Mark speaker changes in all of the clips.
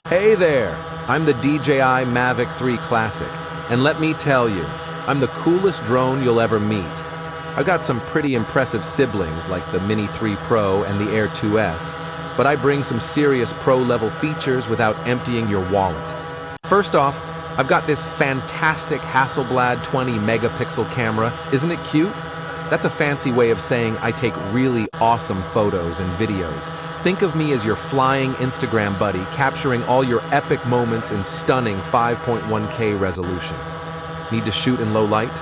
Speaker 1: Hey there, I'm the DJI Mavic 3 Classic, and let me tell you, I'm the coolest drone you'll ever meet. I've got some pretty impressive siblings like the Mini 3 Pro and the Air 2S, but I bring some serious pro-level features without emptying your wallet. First off, I've got this fantastic Hasselblad 20 megapixel camera. Isn't it cute? That's a fancy way of saying I take really awesome photos and videos. Think of me as your flying Instagram buddy, capturing all your epic moments in stunning 5.1K resolution. Need to shoot in low light?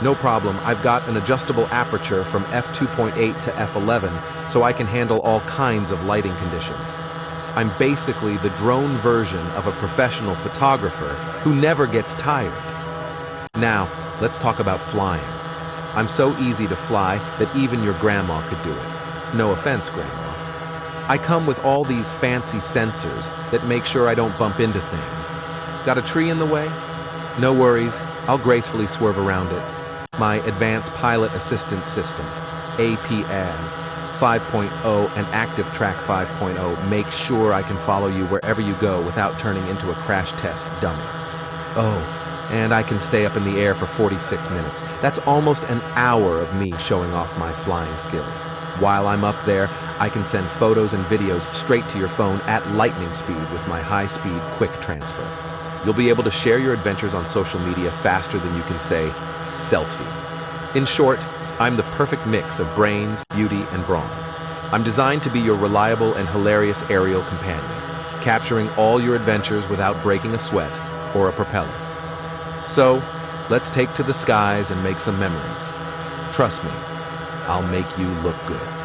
Speaker 1: No problem, I've got an adjustable aperture from f2.8 to f11, so I can handle all kinds of lighting conditions. I'm basically the drone version of a professional photographer who never gets tired. Now, let's talk about flying. I'm so easy to fly that even your grandma could do it. No offense, Grandma. I come with all these fancy sensors that make sure I don't bump into things. Got a tree in the way? No worries, I'll gracefully swerve around it. My Advanced Pilot Assistance System, APAS 5.0 and Active Track 5.0 make sure I can follow you wherever you go without turning into a crash test dummy. Oh, and I can stay up in the air for 46 minutes. That's almost an hour of me showing off my flying skills. While I'm up there, I can send photos and videos straight to your phone at lightning speed with my High-Speed QuickTransfer. You'll be able to share your adventures on social media faster than you can say, selfie. In short, I'm the perfect mix of brains, beauty, and brawn. I'm designed to be your reliable and hilarious aerial companion, capturing all your adventures without breaking a sweat or a propeller. So, let's take to the skies and make some memories. Trust me, I'll make you look good.